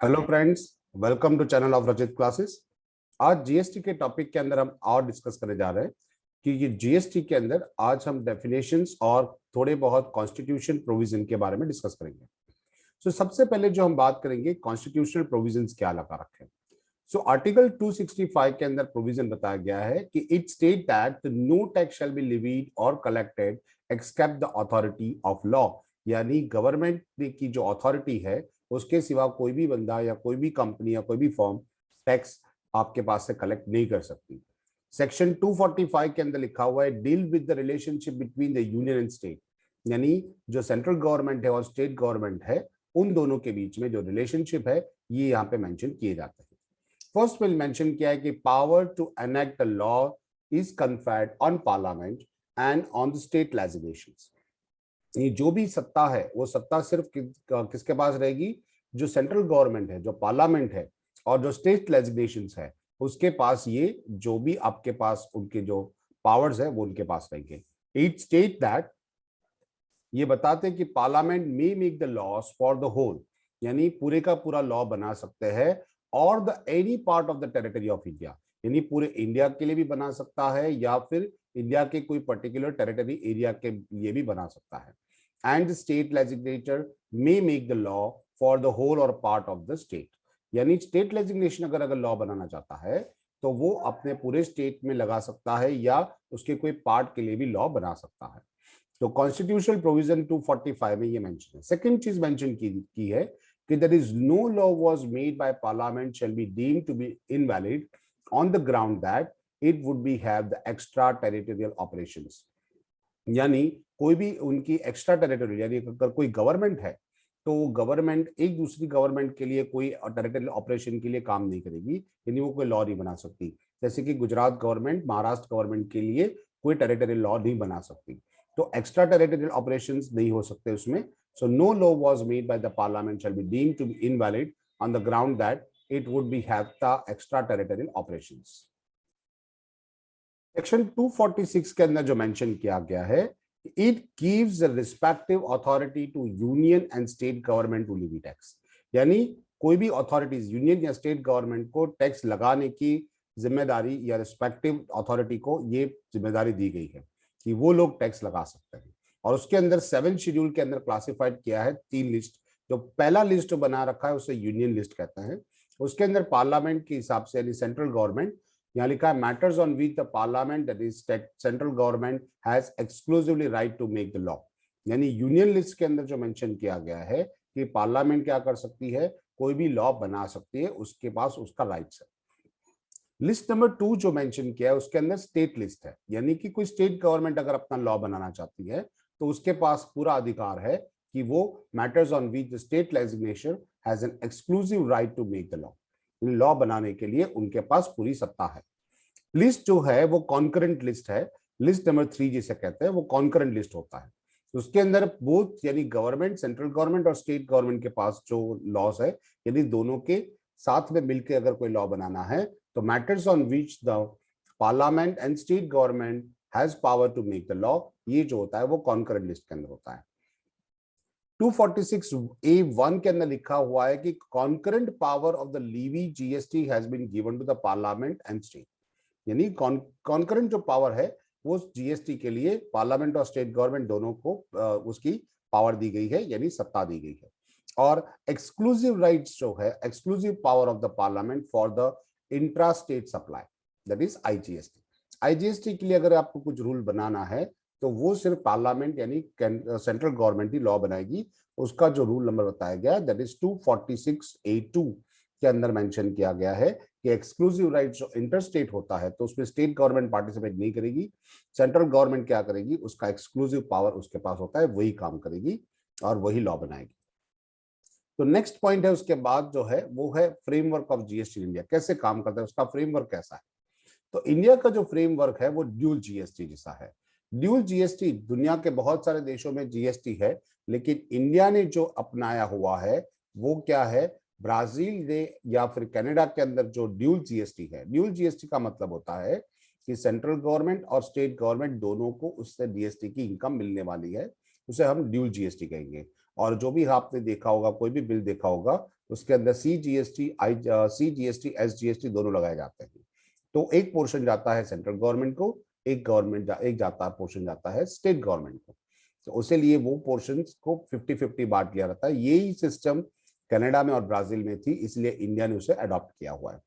Hello friends, welcome to channel of Rachit classes. आज GST के topic के अंदर हम और डिस्कस करने जा रहे हैं कि ये जीएसटी के अंदर आज हम डेफिनेशंस और थोड़े बहुत कॉन्स्टिट्यूशन प्रोविजन के बारे में डिस्कस करेंगे। सो सबसे पहले जो हम बात करेंगे कॉन्स्टिट्यूशनल प्रोविजंस क्या लगा रखे हैं। सो आर्टिकल 265 के अंदर प्रोविजन बताया गया है कि it state that no tax shall be levied और collected except the authority of law, यानी गवर्नमेंट की जो अथॉरिटी है उसके सिवा कोई भी बंदा या कोई भी कंपनी या कोई भी फर्म टैक्स आपके पास से कलेक्ट नहीं कर सकती। सेक्शन 245 के अंदर लिखा हुआ है deal with the relationship between the union and state, यानी जो सेंट्रल गवर्नमेंट है और स्टेट गवर्नमेंट है उन दोनों के बीच में जो रिलेशनशिप है ये यहाँ पे मेंशन किए जाते हैं। फर्स्ट में मेंशन किया है कि power to enact a law is conferred on parliament and on the state legislations. ये जो भी सत्ता है वो सत्ता सिर्फ किसके पास रहेगी? जो सेंट्रल गवर्नमेंट है, जो पार्लियामेंट है और जो स्टेट लेजिस्लेशंस है उसके पास ये जो भी आपके पास उनके जो पावर्स है वो उनके पास रहेंगे। इट स्टेट दैट, ये बताते हैं कि parliament may make the laws for the whole, यानी पूरे का पूरा लॉ बना सकते हैं, और the any part of the territory of India, यानी पूरे इंडिया के लिए भी बना सकता है या फिर इंडिया के कोई पर्टिकुलर टेरिटरी एरिया के लिए भी बना सकता है। And the state legislator may make the law for the whole or part of the state, यानी स्टेट लेजिस्लेशन अगर लॉ बनाना चाहता है तो वो अपने पूरे स्टेट में लगा सकता है या उसके कोई पार्ट के लिए भी लॉ बना सकता है। तो कॉन्स्टिट्यूशनल प्रोविजन 245 में ये मेंशन है। सेकंड चीज मेंशन की है कि there is no law was made by parliament shall be deemed to be invalid on the ground that it would be have the extra territorial operations, यानी कोई भी उनकी एक्स्ट्रा टेरिटोरियल, यानी अगर कोई गवर्नमेंट है तो गवर्नमेंट एक दूसरी गवर्नमेंट के लिए कोई टेरिटोरियल ऑपरेशन के लिए काम नहीं करेगी, यानी वो कोई लॉ नहीं बना सकती। जैसे कि गुजरात गवर्नमेंट महाराष्ट्र गवर्नमेंट के लिए कोई टेरिटोरियल लॉ नहीं बना सकती, तो एक्स्ट्रा टेरिटोरियल ऑपरेशंस नहीं हो सकते उसमें। So no law was made by the parliament shall be deemed to be invalid on the ground that it would be have the extra territorial operations. Section 246 के अंदर जो मेंशन किया गया है, it gives the respective authority to union and state government to levy tax, यानी कोई भी authorities union या स्टेट गवर्नमेंट को टैक्स लगाने की जिम्मेदारी या रिस्पेक्टिव अथॉरिटी को ये जिम्मेदारी दी गई है कि वो लोग टैक्स लगा सकते हैं। और उसके अंदर 7 शेड्यूल के अंदर क्लासिफाइड किया है 3 लिस्ट। जो पहला लिस्ट बना रखा है उसे यूनियन लिस्ट कहते हैं। उसके अंदर पार्लियामेंट के हिसाब से यानी सेंट्रल गवर्नमेंट, यहाँ लिखा है matters on which the parliament that is central government has exclusively right to make the law, यानी यूनियन लिस्ट के अंदर जो मेंशन किया गया है कि पार्लियामेंट क्या कर सकती है, कोई भी लॉ बना सकती है, उसके पास उसका राइट्स है। लिस्ट नंबर 2 जो मेंशन किया है उसके अंदर स्टेट लिस्ट है, यानी कि कोई स्टेट गवर्नमेंट अगर अपना लॉ बनाना चाहती है तो उसके पास पूरा अधिकार है कि वो matters on which the state legislature has an exclusive right to make the law, law बनाने के लिए उनके पास पूरी सत्ता है। लिस्ट जो है वो कॉन्करेंट लिस्ट है, लिस्ट नंबर 3 जिसे कहते हैं वो कॉन्करेंट लिस्ट होता है। उसके अंदर बोथ यानी गवर्नमेंट, सेंट्रल गवर्नमेंट और स्टेट गवर्नमेंट के पास जो लॉस है, यदि दोनों के साथ में मिलकर अगर कोई लॉ बनाना है तो matters on which the parliament and state government has power to make the law, ये जो होता है वो कॉन्करेंट लिस्ट के अंदर होता है। 246A1 के अंदर लिखा हुआ है कि concurrent power of the levy GST has been given to the parliament and state, यानी कॉन्करेंट जो पावर है वो जीएसटी के लिए पार्लियामेंट और स्टेट गवर्नमेंट दोनों को उसकी पावर दी गई है, यानी सत्ता दी गई है। और एक्सक्लूसिव राइट्स जो है, exclusive power of the parliament for the intra state supply, that is IGST. IGST के लिए अगर आपको कुछ रूल बनाना है तो वो सिर्फ पार्लियामेंट यानी सेंट्रल गवर्नमेंट ही लॉ बनाएगी। उसका जो रूल नंबर बताया गया दैट इज 246A2 के अंदर मेंशन किया गया है कि एक्सक्लूसिव राइट जो इंटरस्टेट होता है तो उसमें स्टेट गवर्नमेंट पार्टिसिपेट नहीं करेगी, सेंट्रल गवर्नमेंट क्या करेगी, उसका एक्सक्लूसिव पावर उसके पास होता है, वही काम करेगी और वही लॉ बनाएगी। तो नेक्स्ट पॉइंट है उसके बाद जो है वो है फ्रेमवर्क ऑफ जीएसटी इंडिया, कैसे काम करता है, उसका फ्रेमवर्क कैसा है। तो इंडिया का जो फ्रेमवर्क है वो ड्यूल जीएसटी जैसा है। ड्यूल जीएसटी दुनिया के बहुत सारे देशों में जीएसटी है, लेकिन इंडिया ने जो अपनाया हुआ है वो क्या है, ब्राजील ने या फिर कनाडा के अंदर जो ड्यूल जीएसटी है, ड्यूल जीएसटी का मतलब होता है कि सेंट्रल गवर्नमेंट और स्टेट गवर्नमेंट दोनों को उससे जीएसटी की इनकम मिलने वाली है, उसे हम ड्यूल जीएसटी कहेंगे। और जो भी आपने देखा होगा, कोई भी बिल देखा होगा उसके अंदर CGST, CGST, SGST दोनों लगाए जाते हैं। तो एक पोर्शन जाता है सेंट्रल गवर्नमेंट को, एक जाता पोर्शन जाता है स्टेट गवर्नमेंट को। तो उसे लिए वो पोर्शन को 50-50 बांट लिया रहता है। यही सिस्टम कनाडा में और ब्राजील में थी, इसलिए इंडिया ने उसे अडॉप्ट किया हुआ है।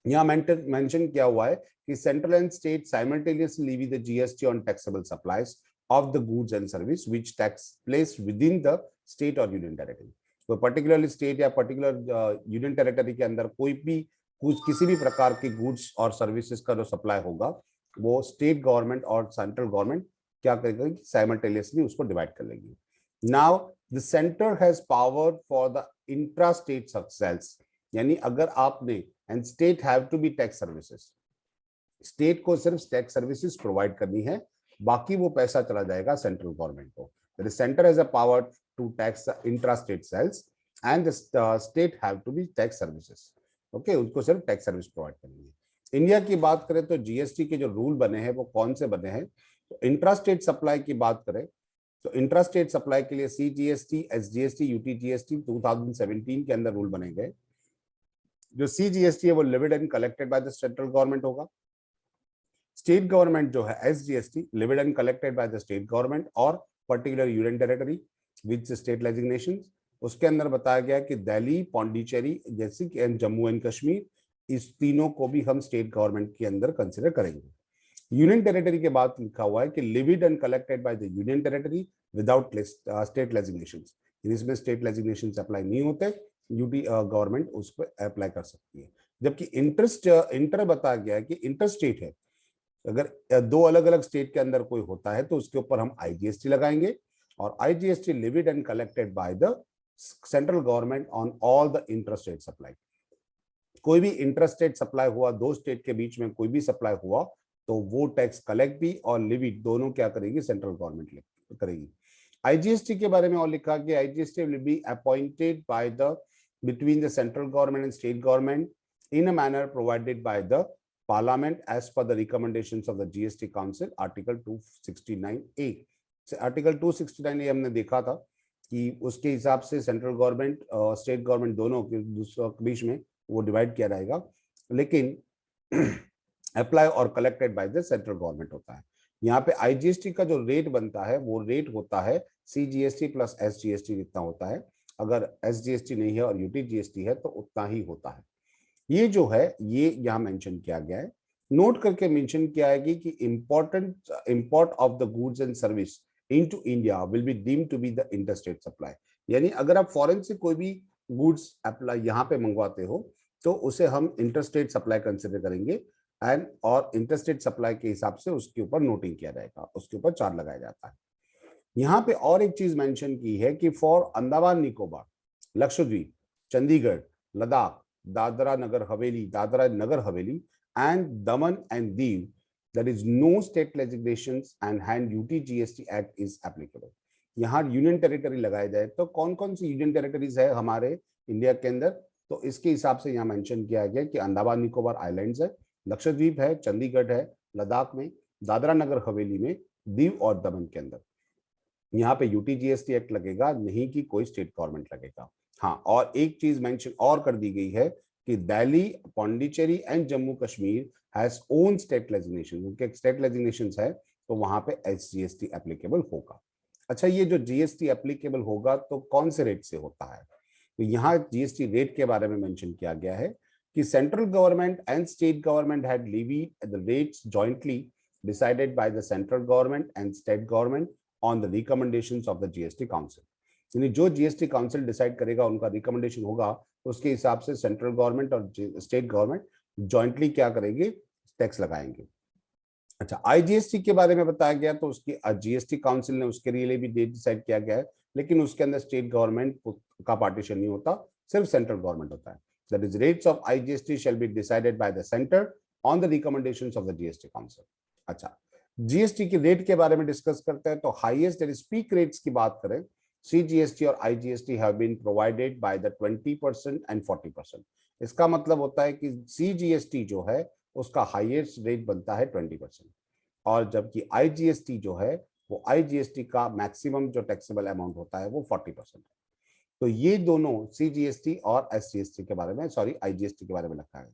यहाँ मेंशन किया हुआ है कि central and state simultaneously levy the GST on taxable supplies of the goods and service which tax place with in the state और यूनियन टेरिटरी। तो पर्टिकुलरली स्टेट या पर्टिकुलर यूनियन टेरिटरी के अंदर कोई भी किसी भी प्रकार की गुड्स और सर्विसेज का जो सप्लाई होगा, वो स्टेट गवर्नमेंट और सेंट्रल गवर्नमेंट क्या करेगी, साइमल्टेनियसली उसको डिवाइड कर लेगी। Now the centre has power for the intra state sales, यानी अगर आपने and state have to be tax services, state को सिर्फ टैक्स सर्विसेज प्रोवाइड करनी है, बाकी वो पैसा चला जाएगा सेंट्रल गवर्नमेंट को। The centre has a power to tax intra state sales and state have to be tax services. Okay, उसको सिर्फ टैक्स सर्विस प्रोवाइड करनी है। इंडिया की बात करें तो जीएसटी के जो रूल बने हैं वो कौन से बने हैं, तो इंट्रा स्टेट सप्लाई की बात करें तो इंट्रा स्टेट सप्लाई के लिए CGST, SGST, UTGST 2017 के अंदर रूल बने गए। जो CGST है वो levied and collected by the central government होगा। स्टेट गवर्नमेंट जो है SGST, levied and collected by the state government और particular union territory with state designation. उसके अंदर बताया गया कि दिल्ली, पौंडीचेरी जैसे कि जम्मू एंड कश्मीर, इस तीनों को भी हम स्टेट गवर्नमेंट के अंदर कंसिडर करेंगे। यूनियन टेरिटरी के बाद लिखा हुआ है कि levied and collected by the union territory without state designation. इसमें स्टेट डेजिग्नेशन अप्लाई नहीं होते, यूटी गवर्नमेंट उस पर अप्लाई कर सकती है। जबकि इंटर बताया गया है कि इंटर स्टेट है, अगर दो अलग अलग स्टेट के अंदर कोई होता है तो उसके ऊपर हम IGST लगाएंगे, और IGST levied and collected by the central government on all the inter state supply. कोई भी इंटर स्टेट सप्लाई हुआ, दो स्टेट के बीच में कोई भी सप्लाई हुआ, तो वो टैक्स कलेक्ट भी और लिविट दोनों क्या करेगी, सेंट्रल गवर्नमेंट करेगी। IGST के बारे में और लिखा कि IGST will be appointed by the between the central government and state government in a manner provided by the parliament as per the recommendations of the GST council, article 269A। Article 269A हमने देखा था कि उसके हिसाब से central government और state government दोनों के बीच में वो डिवाइड किया जाएगा, लेकिन अप्लाई और collected by the central government होता है। यहाँ पे IGST का जो रेट बनता है वो रेट होता है CGST प्लस SGST जितना होता है। अगर SGST नहीं है और UTGST है तो उतना ही होता है। ये जो है ये यहाँ मेंशन किया गया है। नोट करके मेंशन किया है कि import of the goods and service into India will be deemed to be the interstate supply. यानी अगर आप फॉरेन से कोई भी गुड्स अप्लाई यहाँ पे मंगवाते हो तो उसे हम इंटरस्टेट सप्लाई कंसिडर करेंगे, एंड और इंटरस्टेट सप्लाई के हिसाब से उसके ऊपर नोटिंग किया जाएगा, उसके ऊपर चार्ज लगाया जाता है। यहाँ पे और एक चीज मेंशन की है कि for Andaman Nicobar, Lakshadweep, Chandigarh, Ladakh, Dadra Nagar Haveli and Daman and Diu, there is no state legislations and hand UTGST Act is applicable। यहाँ यूनियन टेरिटरी लगाए जाए तो कौन कौन सी यूनियन टेरिटरीज है हमारे इंडिया के अंदर, तो इसके हिसाब से यहाँ मेंशन किया गया कि अंडमान निकोबार आइलैंड्स है, लक्षद्वीप है, चंडीगढ़ है, लद्दाख में, दादरा नगर हवेली में, दीव और दमन के अंदर यहाँ पे UTGST एक्ट लगेगा, नहीं कि कोई स्टेट गवर्नमेंट लगेगा। हाँ, और एक चीज मेंशन और कर दी गई है कि Delhi, Pondicherry and Jammu Kashmir has own state legislation, उनके स्टेट लेजिस्लेशन है तो वहां पे SGST एप्लीकेबल होगा। अच्छा, ये जो GST एप्लीकेबल होगा तो कौन से रेट से होता है, तो यहाँ GST रेट के बारे में मेंशन किया गया है कि central government and state government had levied the rates jointly decided by the central government and state government on the recommendations of the GST council। यानी जो GST काउंसिल डिसाइड करेगा, उनका रिकमेंडेशन होगा, उसके हिसाब से सेंट्रल गवर्नमेंट और state government jointly क्या करेंगे, टैक्स लगाएंगे। अच्छा, IGST के बारे में बताया गया तो उसकी GST काउंसिल ने उसके लिए भी डेट डिसाइड किया गया है, लेकिन उसके अंदर स्टेट गवर्नमेंट का पार्टीशन नहीं होता, सिर्फ सेंट्रल गवर्नमेंट होता है। That is rates of IGST shall be decided by the centre on the recommendations of the GST council. अच्छा, GST की रेट के बारे में डिस्कस करते हैं तो highest that is peak rates की बात करें, CGST और IGST have been provided by the 20% and 40%। इसका मतलब होता है कि CGST जो है उसका हाईएस्ट रेट बनता है 20%, और जबकि IGST जो है वो IGST का मैक्सिमम जो टैक्सेबल अमाउंट होता है वो 40% है। तो ये दोनों CGST और SGST के बारे में, सॉरी IGST के बारे में लिखा है।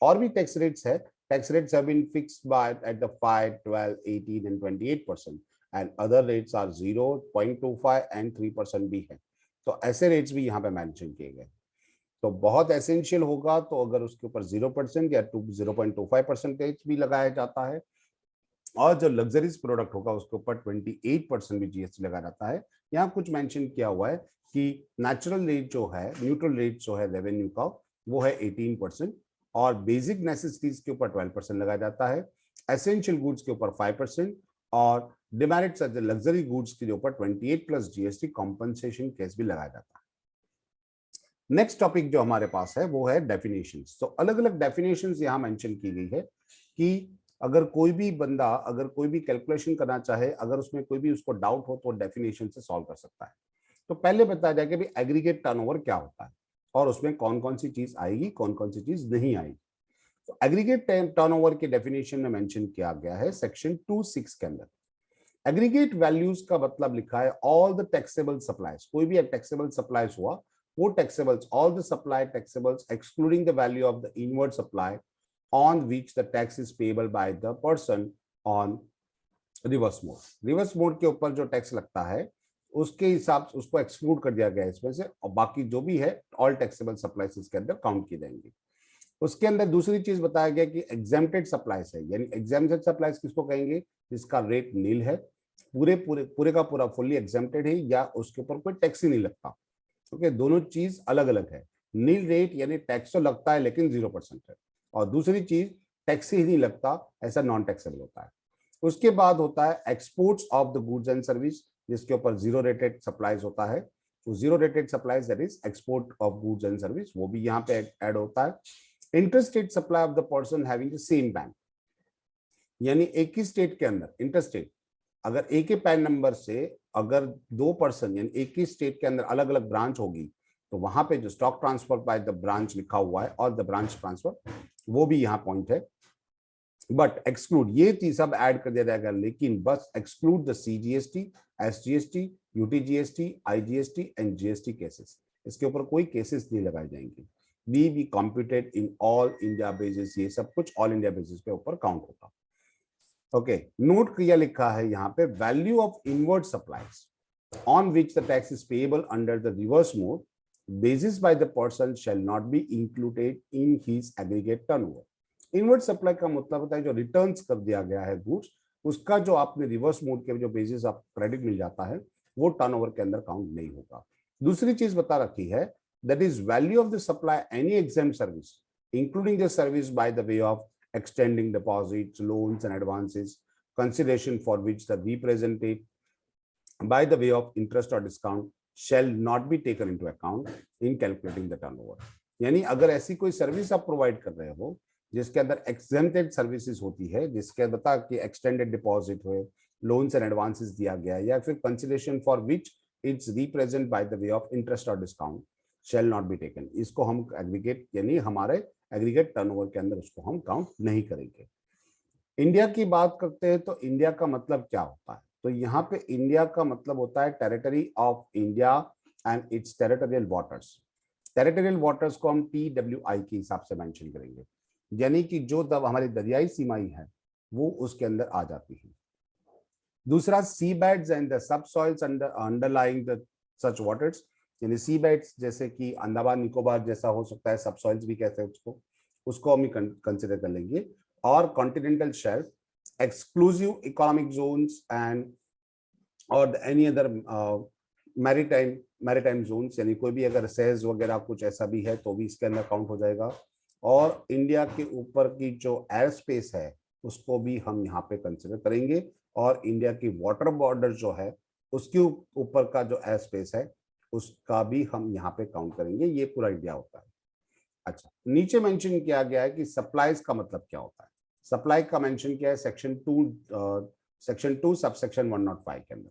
और भी टैक्स रेट्स है, tax rates have been fixed by at the 5, 12, 18 and 28% and other rates are 0, 0.25 and 3% भी है। तो ऐसे रेट्स भी यहाँ पे मेंशन किए गए। तो बहुत एसेंशियल होगा तो अगर उसके ऊपर 0% या 0.25% भी लगाया जाता है, और जो लग्जरीज प्रोडक्ट होगा उसके ऊपर 28% भी GST लगा जाता है। यहाँ कुछ मेंशन किया हुआ है कि नेचुरल रेट जो है, न्यूट्रल रेट जो है रेवेन्यू का, वो है 18%, और बेसिक नेसेसिटीज के ऊपर 12% लगाया जाता है, एसेंशियल गुड्स के ऊपर 5%, और डिमेरिट्स लग्जरी गुड्स के ऊपर 28 प्लस GST कॉम्पनसेशन केस भी लगाया जाता है। नेक्स्ट टॉपिक जो हमारे पास है वो है डेफिनेशंस। तो अलग अलग डेफिनेशंस यहाँ मेंशन की गई है कि अगर कोई भी बंदा अगर कोई भी कैलकुलेशन करना चाहे, अगर उसमें कोई भी उसको डाउट हो तो डेफिनेशन से सॉल्व कर सकता है। तो पहले बताया जाए कि भाई एग्रीगेट टर्नओवर क्या होता है और उसमें कौन कौन सी चीज आएगी, कौन कौन सी चीज नहीं आएगी। तो एग्रीगेट टर्नओवर के डेफिनेशन में मेंशन किया गया है सेक्शन 2(6) के अंदर। एग्रीगेट वैल्यूज का मतलब लिखा है ऑल द टैक्सेबल सप्लाईज। कोई भी टैक्सेबल सप्लाईज हुआ, वो taxables, all the supply taxables excluding the value of the inward supply on which the tax is payable by the person on reverse mode. Reverse mode के ऊपर जो tax लगता है उसके हिसाब से उसको एक्सक्लूड कर दिया गया है इसमें से, और बाकी जो भी है ऑल टैक्सेबल सप्लाईज इसके अंदर काउंट की जाएंगी। उसके अंदर दूसरी चीज बताया गया कि एग्जेम्प्टेड सप्लाईज है, यानी एग्जेम्प्टेड सप्लाईज किसको कहेंगे, जिसका रेट नील है, पूरे का पूरा फुल्ली एग्जेम्प्टेड है, या उसके ऊपर कोई टैक्स ही नहीं लगता। ओके, दोनों चीज अलग अलग है। नील रेट यानी टैक्स तो लगता है लेकिन 0% है, और दूसरी चीज टैक्स ही नहीं लगता, ऐसा नॉन टैक्सेबल होता है। उसके बाद होता है exports of the goods and service, जिसके ऊपर जीरो रेटेड सप्लाईज होता है। तो zero rated supplies that is export of goods and service, वो भी यहाँ पे ऐड होता है। Interstate supply of the person having the same bank, यानी एक ही स्टेट के अंदर इंटरस्टेट, अगर एक ही पैन नंबर से अगर दो पर्सन यानी एक ही स्टेट के अंदर अलग अलग ब्रांच होगी, तो वहां पे जो stock transfer by the branch लिखा हुआ है और द ब्रांच ट्रांसफर, वो भी यहाँ पॉइंट है। बट एक्सक्लूड, ये चीज सब ऐड कर दिया जाएगा, लेकिन बस exclude the CGST, SGST, UTGST, IGST and GST cesses. इसके ऊपर कोई केसेस नहीं लगाए जाएंगे। We be computed in all India basis, ये सब कुछ ऑल इंडिया बेसिस पे ऊपर काउंट होगा। ओके, नोट किया लिखा है यहाँ पे, value of inward supplies on which the tax is payable under the reverse mode basis by the person shall not be included in his aggregate turnover. Inward supply का मतलब होता है जो रिटर्न्स कर दिया गया है गुड्स, उसका जो आपने रिवर्स मोड के जो बेसिस आप क्रेडिट मिल जाता है, वो टर्नओवर के अंदर काउंट नहीं होगा। दूसरी चीज बता रखी है, that is value of the supply any exam service including the service by the way of extending deposits, loans and advances, consideration for which the represented by the way of interest or discount shall not be taken into account in calculating the turnover. यानी अगर ऐसी कोई service आप provide कर रहे हो जिसके अंदर exempted सर्विसेज होती है, जिसके बता कि एक्सटेंडेड डिपॉजिट हुए, लोन्स एंड एडवांसेस दिया गया, या फिर consideration for which it's represent by the way of interest और discount shall not be taken, इसको हम एग्रीगेट यानी हमारे एग्रीगेट टर्नओवर के अंदर उसको हम काउंट नहीं करेंगे। इंडिया की बात करते हैं तो इंडिया का मतलब क्या होता है, तो यहाँ पे इंडिया का मतलब होता है territory of India and it's territorial waters. Territorial waters को हम TWI के हिसाब से मेंशन करेंगे, यानी कि जो हमारी दरियाई सीमाएं है वो उसके अंदर आ जाती है। दूसरा, sea beds and the subsoils underlying the such waters, यानी सी बेड्स जैसे कि अंडमान निकोबार जैसा हो सकता है, सबसॉइल्स भी कहते हैं उसको हम कंसिडर कर लेंगे। और continental shelf, exclusive economic zones and or any other maritime zones, यानी कोई भी अगर सेज वगैरह कुछ ऐसा भी है तो भी इसके अंदर काउंट हो जाएगा। और इंडिया के ऊपर की जो एयर स्पेस है उसको भी हम यहाँ पे कंसिडर करेंगे, और इंडिया की वाटर बॉर्डर जो है उसके ऊपर का जो एयर स्पेस है उसका भी हम यहाँ पे काउंट करेंगे। ये पूरा इंडिया होता है। अच्छा, नीचे मेंशन किया गया है कि सप्लाईज का मतलब क्या होता है। सप्लाई का मेंशन किया है सेक्शन 2 सबसेक्शन 105 के अंदर,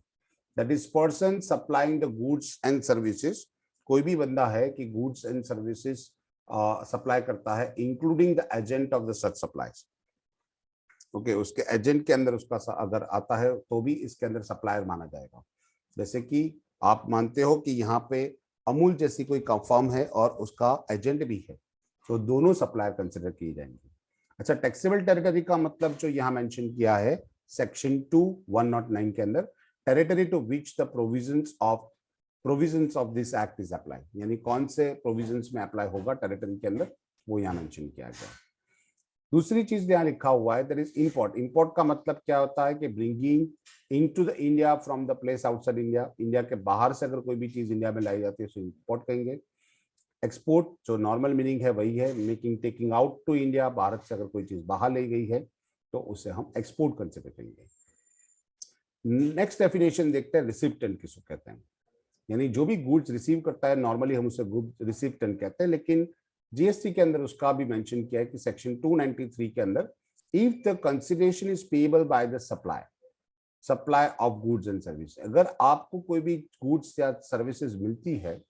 that is person supplying the goods and services. कोई भी बंदा है कि गुड्स एंड सर्विसेज सप्लाई करता है, including the agent of the such supplies. Okay, उसके एजेंट के अंदर उसका अगर आता है तो भी इसके अंदर सप्लायर माना जाएगा। जैसे कि आप मानते हो कि यहाँ पे अमूल जैसी कोई फर्म है और उसका एजेंट भी है, तो दोनों सप्लायर कंसिडर किए जाएंगे। अच्छा, टैक्सेबल टेरिटरी का मतलब जो यहाँ मेंशन किया है सेक्शन 2(109) के अंदर, territory to which the provisions of this act is apply, यानी कौन से प्रोविजंस में अप्लाई होगा टेरिटरी के अंदर, वो यहाँ मेंशन किया गया। दूसरी चीज यहाँ लिखा हुआ है दैट इज इंपोर्ट। इंपोर्ट का मतलब क्या होता है कि bringing into the India from the place outside India, India के बाहर से अगर कोई भी चीज इंडिया में लाई जाती है उसे इंपोर्ट कहेंगे। एक्सपोर्ट जो नॉर्मल मीनिंग है वही है, making taking out to India, Bharat से अगर कोई चीज बाहर ले गई है तो उसे हम एक्सपोर्ट कंसिडर करेंगे। नेक्स्ट डेफिनेशन देखते हैं, रिसिप्टेंट किसको कहते हैं, यानी जो भी गुड्स रिसीव करता है नॉर्मली हम उसे गुड रिसिप्टेंट कहते हैं, लेकिन जीएसटी के अंदर उसका भी मेंशन किया है कि सेक्शन 293 के अंदर, if the consideration is payable by the supply of goods and service, अगर आपको कोई भी गुड्स या सर्विसेज मिलती है,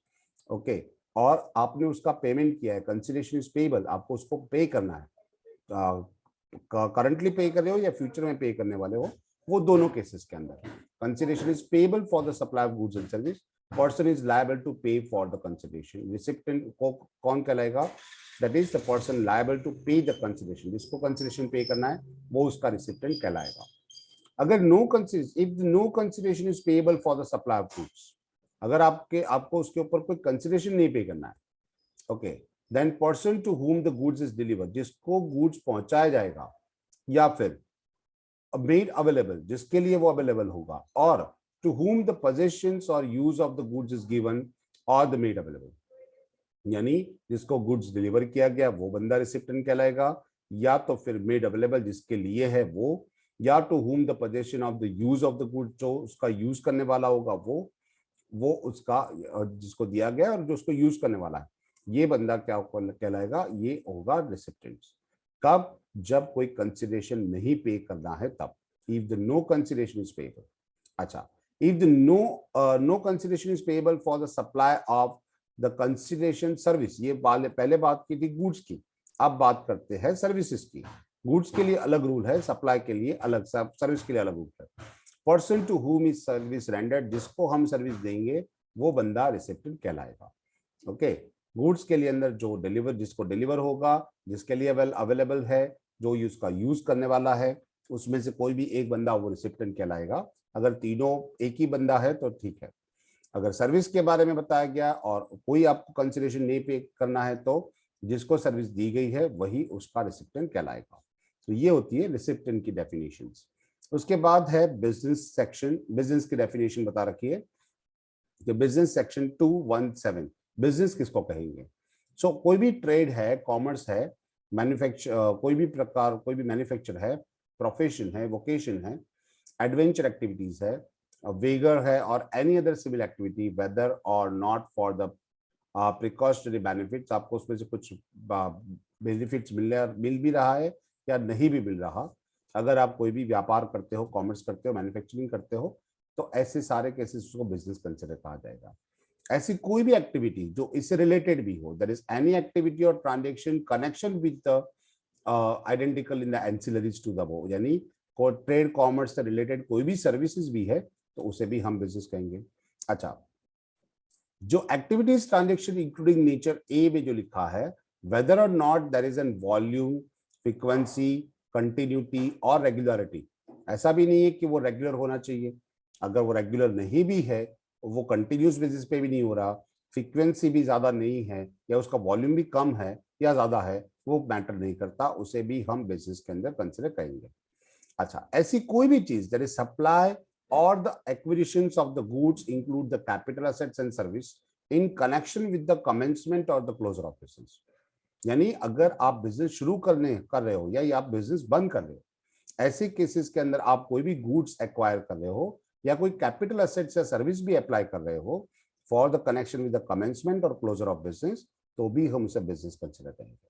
ओके, और आपने उसका पेमेंट किया है, कंसिडरेशन इज पेएबल, आपको उसको पे करना है, करंटली पे कर रहे हो या फ्यूचर में पे करने वाले हो, वो दोनों केसेस के अंदर consideration is payable for the supply of goods and service, person is liable to pay for the consideration. Recipient को कौन कहलाएगा, that is the person liable to pay the consideration, जिसको कंसिडरेशन पे करना है वो उसका रिसिप्टेंट कहलाएगा। अगर no consideration, if no consideration is payable for the supply of goods, अगर आपको उसके ऊपर कोई कंसिडरेशन नहीं पे करना है, okay, then person to whom the goods is delivered, जिसको गुड्स पहुंचाया जाएगा, या फिर मेड अवेलेबल, जिसके लिए वो अवेलेबल होगा, और टू हुम द पोजेशंस और use of the goods is given और द मेड अवेलेबल, यानी जिसको गुड्स डिलीवर किया गया वो बंदा रिसिप्टेंट कहलाएगा, या तो फिर मेड अवेलेबल जिसके लिए है वो, या to whom the possession of the use of the goods, जो उसका यूज करने वाला होगा वो उसका जिसको दिया गया और जो उसको यूज करने वाला है, ये बंदा क्या कहलाएगा, ये होगा रिसिप्टेंट। कब, जब कोई कंसिडरेशन नहीं पे करना है तब, if the no consideration is payable. अच्छा, if the no consideration is payable for the supply of the consideration service, ये पहले बात की थी गुड्स की, अब बात करते हैं सर्विसेज की। गुड्स के लिए अलग रूल है, सप्लाई के लिए अलग, सर्विस के लिए अलग रूल है। Person to whom is service rendered, जिसको हम सर्विस देंगे वो बंदा रिसिप्टेंट कहलाएगा। ओके, गुड्स के लिए अंदर जो जिसको डिलीवर होगा, जिसके लिए अवेलेबल है, जो उसका यूज करने वाला है, उसमें से कोई भी एक बंदा वो रिसिप्टेंट कहलाएगा। अगर तीनों एक ही बंदा है तो ठीक है। अगर सर्विस के बारे में बताया गया और कोई आपको कंसिडरेशन नहीं पे करना है तो जिसको सर्विस दी गई है वही उसका रिसिप्टेंट कहलाएगा। तो ये होती है रिसिप्टेंट की डेफिनेशंस। उसके बाद है बिजनेस सेक्शन, बिजनेस की डेफिनेशन बता रखी है कि बिजनेस सेक्शन 217, बिजनेस किसको कहेंगे। सो कोई भी ट्रेड है, कॉमर्स है, मैन्युफैक्चर, कोई भी प्रकार, कोई भी मैन्युफैक्चर है, प्रोफेशन है, वोकेशन है, एडवेंचर एक्टिविटीज है, वेगर है, और any other civil activity whether or not for the precautionary benefits, आपको उसमें से कुछ बेनिफिट्स मिल भी रहा है या नहीं भी मिल रहा, अगर आप कोई भी व्यापार करते हो, कॉमर्स करते हो, मैन्युफैक्चरिंग करते हो, तो ऐसे सारे केसेस को बिजनेस कंसिडर कहा जाएगा। ऐसी कोई भी एक्टिविटी जो इससे रिलेटेड भी हो, that is any activity or transaction connection with the identical in the ancillaries to the वो, यानी ट्रेड कॉमर्स से रिलेटेड कोई भी सर्विसेज भी है तो उसे भी हम बिजनेस कहेंगे। अच्छा, जो activities transaction including nature A में जो लिखा है, whether or not there is an volume, frequency, continuity or regularity, ऐसा भी नहीं है कि वो रेगुलर होना चाहिए, अगर वो रेगुलर नहीं भी है, वो कंटिन्यूस बेसिस पे भी नहीं हो रहा, फ्रीक्वेंसी भी ज्यादा नहीं है, या उसका वॉल्यूम भी कम है या ज्यादा है, वो मैटर नहीं करता, उसे भी हम बिजनेस के अंदर कंसिडर करेंगे। अच्छा, ऐसी कोई भी चीज that is supply or the acquisitions of the goods include the capital assets and service in connection with the commencement or the closure of business, यानी अगर आप बिजनेस शुरू कर रहे हो या आप बिजनेस बंद कर रहे हो, ऐसे केसेस के अंदर आप कोई भी गुड्स एक्वायर कर रहे हो या कोई कैपिटल एसेट्स या सर्विस भी अप्लाई कर रहे हो for the connection with the commencement और क्लोजर ऑफ बिजनेस, तो भी हम उसे बिजनेस कंसिडर करेंगे।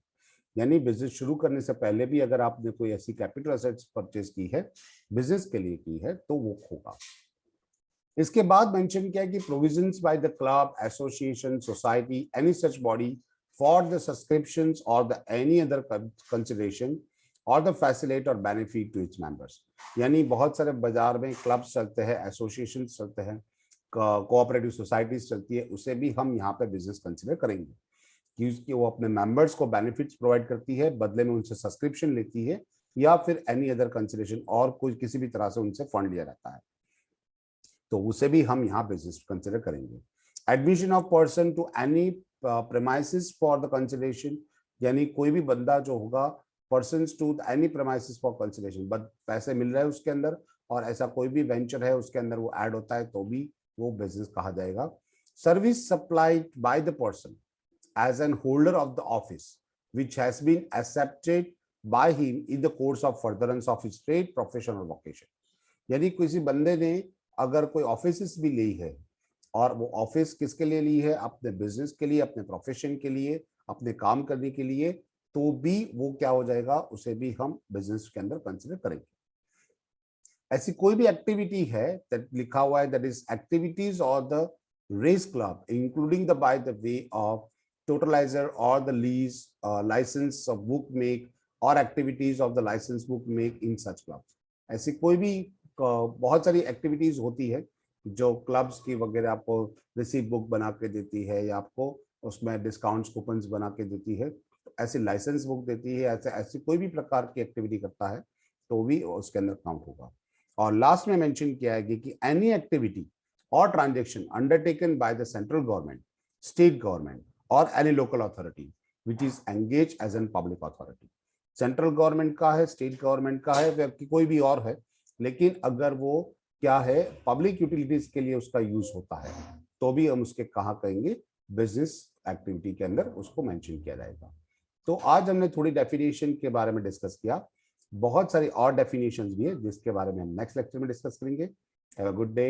यानी बिजनेस शुरू करने से पहले भी अगर आपने कोई ऐसी कैपिटल एसेट्स परचेज की है, बिजनेस के लिए की है, तो वो होगा। इसके बाद मेंशन किया कि provisions by the club, association, society, any such body for the subscriptions और द एनी अदर कंसिडरेशन और द फैसिलिटी और बेनिफिट टू इट्स मेंबर्स, यानी बहुत सारे बाजार में क्लब्स चलते हैं, एसोसिएशन चलते हैं, कोऑपरेटिव सोसाइटीज चलती है, उसे भी हम यहाँ पे बिजनेस कंसिडर करेंगे, क्योंकि वो अपने मेंबर्स को बेनिफिट्स प्रोवाइड करती है, बदले में उनसे सब्सक्रिप्शन लेती है या फिर एनी अदर कंसिडरेशन और कोई किसी भी तरह से उनसे फंड लिया जाता है, तो उसे भी हम यहाँ बिजनेस कंसिडर करेंगे। Admission of person to any premises for the consideration, यानी कोई भी बंदा जो होगा person to any premises for consideration, but पैसे मिल रहे हैं उसके अंदर और ऐसा कोई भी वेंचर है उसके अंदर वो ऐड होता है तो भी वो बिजनेस कहा जाएगा। Service supplied by the person as an holder of the office which has been accepted by him in the course of furtherance of his trade, profession or vocation। यानी किसी बंदे ने अगर कोई ऑफिस भी ली है और वो ऑफिस किसके लिए ली है, अपने बिजनेस के लिए, अपने प्रोफेशन के लिए, अपने काम करने के लिए, तो भी वो क्या हो जाएगा, उसे भी हम बिजनेस के अंदर कंसिडर करेंगे। ऐसी कोई भी एक्टिविटी है दैट लिखा हुआ है that is activities or the race club including the by the way of totalizer or the lease license of book make or activities of the license book make in such clubs। ऐसी कोई भी बहुत सारी activities होती है जो clubs की वगैरह आपको रिसीट बुक बना के देती है या आपको उसमें डिस्काउंट्स कूपन्स बना के देती है, ऐसी लाइसेंस बुक देती है, ऐसी कोई भी प्रकार की एक्टिविटी करता है तो भी उसके अंदर काउंट होगा। और लास्ट में मेंशन किया है कि any activity or transaction undertaken by the central government, state government or any local authority which is engaged as an public authority। Central government का है, स्टेट गवर्नमेंट का है, कि कोई भी और है, लेकिन अगर वो क्या है पब्लिक यूटिलिटीज के लिए उसका यूज होता है तो भी हम उसके कहाँ कहेंगे, बिजनेस एक्टिविटी के अंदर उसको मेंशन किया जाएगा। तो आज हमने थोड़ी डेफिनेशन के बारे में डिस्कस किया, बहुत सारी और डेफिनेशंस भी है जिसके बारे में हम नेक्स्ट लेक्चर में डिस्कस करेंगे। Have a good day.